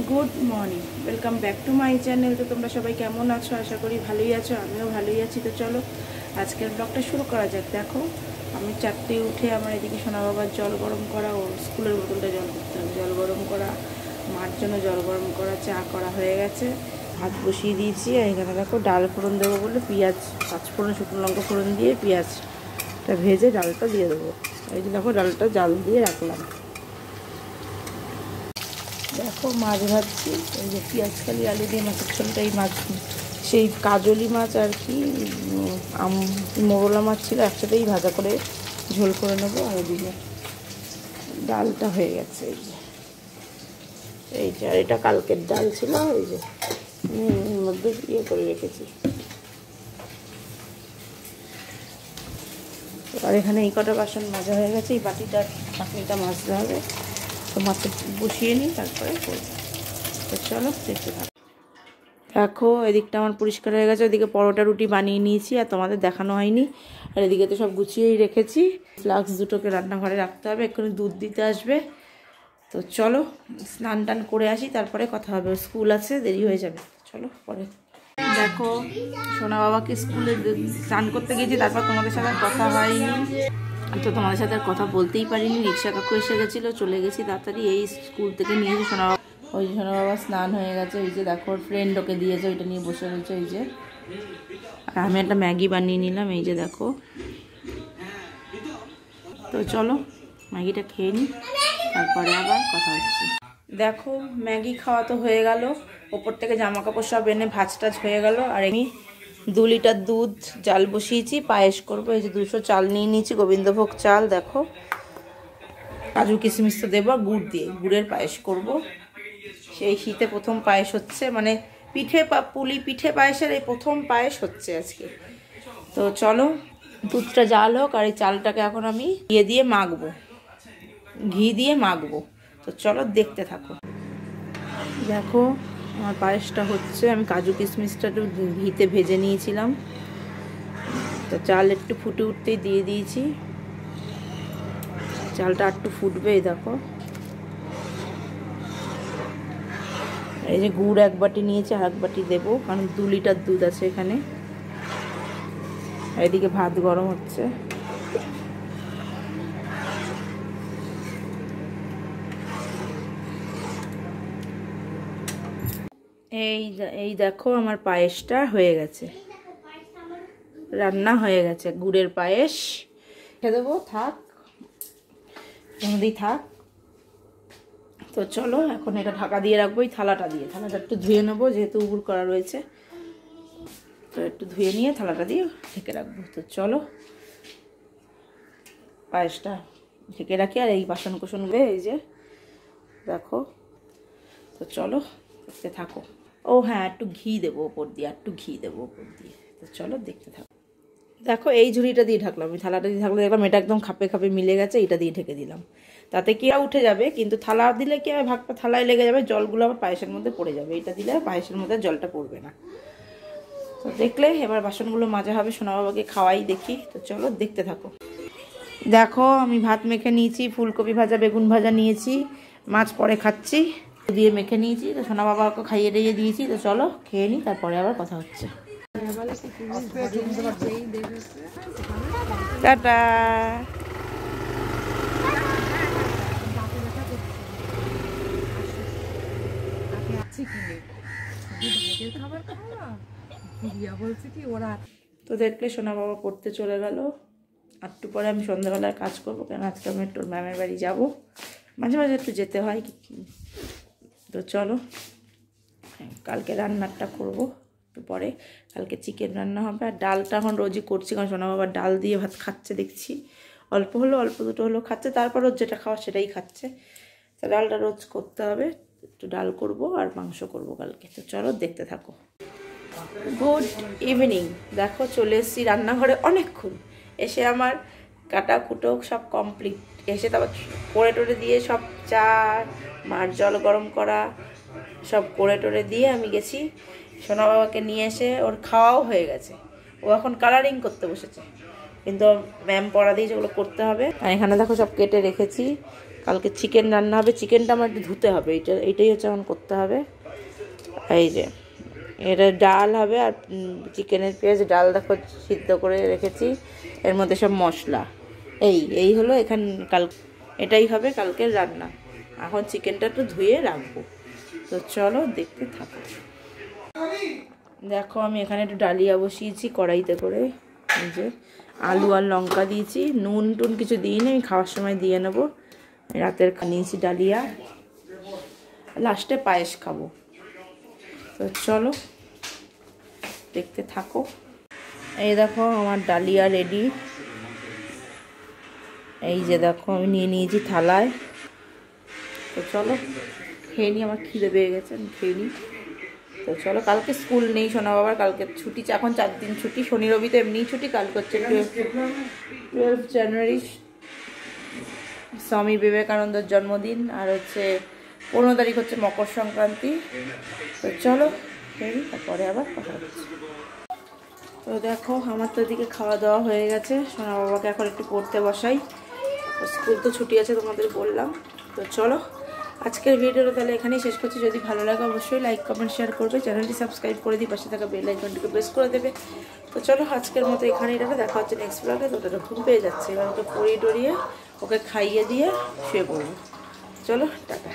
Good morning, welcome back to my channel. তো তোমরা সবাই কেমন আছো? আশা করি ভালোই আছো, আমিও ভালোই আছি। তো চলো আজকের ব্লগটা শুরু করা যাক। দেখো আমি 4টে উঠে আমার এদিকে সোনা বাবার জল গরম করা, ওর স্কুলের বোতলটা জল করতে হবে, জল গরম করা, মার জন্য জল গরম করা, চা করা হয়ে গেছে, ভাত বসিয়ে দিয়েছি। আর এখানে দেখো ডাল ফোড়ন দেবো বলে পেঁয়াজ, 5 ফোড়ন, শুকনো লঙ্কা ফোড়ন দিয়ে পেঁয়াজটা ভেজে ডালটা দিয়ে দেবো। এই যে দেখো ডালটা জাল দিয়ে রাখলাম। দেখো মাছ ভাজছি, এই যে পেঁয়াজকালি আলু দিয়ে মাছের ঝোলটা, এই মাছ সেই কাজলি মাছ আর কি মোরলা মাছ ছিল, একসাথেই ভাজা করে ঝোল করে নেবো। আর ওদিকে ডালটা হয়ে গেছে, এই যে আর এটা কালকের ডাল ছিল, এই যে মধ্যে ইয়ে করে রেখেছি। আর এখানে এই কটা বাসন মাজা হয়ে গেছে, এই বাটিটা মাজতে হবে। তো মাছটা বসিয়ে নিই, তারপরে করবো। তো চলো দেখতে থাকো। দেখো এদিকটা আমার পরিষ্কার হয়ে গেছে, ওদিকে পরোটা রুটি বানিয়ে নিয়েছি, আর তোমাদের দেখানো হয়নি। আর এদিকে তো সব গুছিয়েই রেখেছি। ফ্লাক্স দুটোকে রান্নাঘরে রাখতে হবে, এক্ষুনি দুধ দিতে আসবে। তো চলো স্নান টান করে আসি, তারপরে কথা হবে। স্কুল আছে, দেরি হয়ে যাবে। চলো পরে। দেখো সোনা বাবাকে স্কুলে স্নান করতে গেছি, তারপর তোমাদের সাথে কথা হয়নি। তো তোমাদের সাথে আর কথা বলতেই পারিনি। রিক্সা কাকু এসে গেছিলো, চলে গেছি তাড়াতাড়ি। এই স্কুল থেকে নিয়েছি সোনা বাবা, ওই যে সোনা বাবা স্নান হয়ে গেছে। ওই যে দেখো ওর ফ্রেন্ড ওকে দিয়েছে, ওইটা নিয়ে বসে রয়েছে। এই যে আর আমি একটা ম্যাগি বানিয়ে নিলাম, এই যে দেখো। তো চলো ম্যাগিটা খেয়ে নিই, তারপরে আবার কথা হচ্ছে। দেখো ম্যাগি খাওয়া তো হয়ে গেল, ওপর থেকে জামা কাপড় সব এনে ভাজ টাজ হয়ে গেল। আর আমি 2 লিটার দুধ জাল বসিয়েছি, পায়েস করবো। এই যে 200 চাল নিয়ে নিয়েছি, গোবিন্দভোগ চাল। দেখো কাজু কিশমিশ তো দেবো, গুড় দিয়ে গুড়ের পায়েস করব। সেই শীতে প্রথম পায়েস হচ্ছে, মানে পুলি পিঠে পায়েসের এই প্রথম পায়েস হচ্ছে আজকে। তো চলো দুধটা জাল হোক, আর এই চালটাকে এখন আমি দিয়ে মাখবো, ঘি দিয়ে মাখবো। তো চলো দেখতে থাকো। দেখো আমার পায়েসটা হচ্ছে, আমি কাজু কিশমিশটা একটু ঘিতে ভেজে নিয়েছিলাম। তো চাল একটু ফুটে উঠতেই দিয়ে দিয়েছি, চালটা একটু ফুটবে। এই দেখো এই যে গুড় 1 বাটি নিয়েছি, আর 1 বাটি দেবো, কারণ 2 লিটার দুধ আছে এখানে। এদিকে ভাত গরম হচ্ছে। এই দেখো আমার পায়েসটা হয়ে গেছে, রান্না হয়ে গেছে। গুড়ের পায়েস খেয়ে দেবো, থাক থাক। তো চলো এখন এটা ঢাকা দিয়ে রাখবো, এই থালাটা একটু ধুয়ে নেবো, যেহেতু উগুর করা রয়েছে। তো একটু ধুয়ে নিয়ে থালাটা দিয়ে ঢেকে রাখবো। তো চলো পায়েসটা ঢেকে রাখি। আর এই বাসন কোসনগুলো এই যে দেখো। তো চলো দেখতে থাকো। ও হ্যাঁ, একটু ঘি দেবো ওপর দিয়ে, তো চলো দেখতে থাকো। দেখো এই ঝুড়িটা দিয়ে ঢাকলাম, আমি থালাটা দিয়ে ঢাকলে দেখলাম এটা একদম খাপে খাপে মিলে গেছে, এটা দিয়ে ঢেকে দিলাম। তাতে কি উঠে যাবে, কিন্তু থালা দিলে কি হবে, ভাগটা থালায় লেগে যাবে, জলগুলো আবার পায়েসের মধ্যে পড়ে যাবে। এটা দিলে পায়েসের মধ্যে জলটা পড়বে না। তো দেখলে এবার বাসনগুলো মাজা হবে, সোনা বাবাকে খাওয়াই দেখি। তো চলো দেখতে থাকো। দেখো আমি ভাত মেখে নিয়েছি, ফুলকপি ভাজা, বেগুন ভাজা নিয়েছি, মাছ পরে খাচ্ছি, দিয়ে মেখে নিয়েছি। তো সোনা বাবাকে খাইয়ে দিয়ে দিয়েছি। তো চলো খেয়ে নিই, তারপরে আবার কথা হচ্ছে। টাটা। তো দেখলে সোনা বাবা পড়তে চলে গেল। একটু পরে আমি সন্ধ্যাবেলার কাজ করবো, কারণ আজকে আমি একটু ম্যামের বাড়ি যাবো, মাঝে মাঝে একটু যেতে হয়। তো চলো কালকে রান্নাটা করবো একটু পরে, কালকে চিকেন রান্না হবে। আর ডালটা এখন রোজই করছি, কারণ সোনা বাবা ডাল দিয়ে ভাত খাচ্ছে দেখছি, অল্প দুটো হলো খাচ্ছে, তারপর রোজ যেটা খাওয়া সেটাই খাচ্ছে। তো ডালটা রোজ করতে হবে, একটু ডাল করব আর মাংস করব কালকে। তো চলো দেখতে থাকো। Good evening. দেখো চলে এসেছি রান্নাঘরে অনেকক্ষণ, এসে আমার কাটা কুটো সব কমপ্লিট। এসে তারপর করে দিয়ে সব চা, মার জল গরম করা সব করে দিয়ে আমি গেছি সোনা বাবাকে নিয়ে এসে, ওর খাওয়াও হয়ে গেছে। ও এখন কালারিং করতে বসেছে, কিন্তু ম্যাম পড়া দিয়েছে ওগুলো করতে হবে। আর এখানে দেখো সব কেটে রেখেছি, কালকে চিকেন রান্না হবে। চিকেনটা আমার একটু ধুতে হবে, এইটাই হচ্ছে এখন করতে হবে। এই যে এটা ডাল হবে, আর চিকেনের পেঁয়াজ ডাল দেখো সিদ্ধ করে রেখেছি, এর মধ্যে সব মশলা। এই হলো এখান কাল, এটাই হবে কালকের রান্না। এখন চিকেনটা একটু ধুয়ে রাখবো। তো চলো দেখতে থাকো। দেখো আমি এখানে একটু ডালিয়া বসিয়েছি কড়াইতে করে। এই যে আলু আর লঙ্কা দিয়েছি, নুন টুন কিছু দিইনি, আমি খাওয়ার সময় দিয়ে নেবো। রাতের নিয়েছি ডালিয়া, লাস্টে পায়েস খাবো। তো চলো দেখতে থাকো। এই দেখো আমার ডালিয়া রেডি। এই যে দেখো আমি নিয়ে নিয়েছি থালায়। তো চলো খেয়ে নিই, আমার খিদে পেয়ে গেছে, আমি খেয়ে নিই। তো চলো, কালকে স্কুল নেই সোনা বাবার, কালকে ছুটি, এখন 4 দিন ছুটি। শনি রবি তো এমনিই ছুটি, কালকে হচ্ছে 12 জানুয়ারি স্বামী বিবেকানন্দের জন্মদিন, আর হচ্ছে 15 তারিখ হচ্ছে মকর সংক্রান্তি। তো চলো খেয়ে নিই, তারপরে আবার কথা হচ্ছে। তো দেখো আমার তো এদিকে খাওয়া দাওয়া হয়ে গেছে। সোনা বাবাকে এখন একটু পড়তে বসাই, স্কুল তো ছুটি আছে তোমাদের বললাম। তো চলো আজকের ভিডিওটা তাহলে এখানেই শেষ করছি। যদি ভালো লাগে অবশ্যই লাইক কমেন্ট শেয়ার করবে, চ্যানেলটি সাবস্ক্রাইব করে দিই, পাশে থাকা বেল আইকনটিকে প্রেস করে দেবে। তো চলো আজকের মতো এখানেই দেখা হচ্ছে নেক্সট ব্লগে। তো ওটা ঘুম পেয়ে যাচ্ছে, এবার ওকে পরিয়ে টরিয়ে ওকে খাইয়ে দিয়ে শুয়ে পড়বো। চলো টাটা।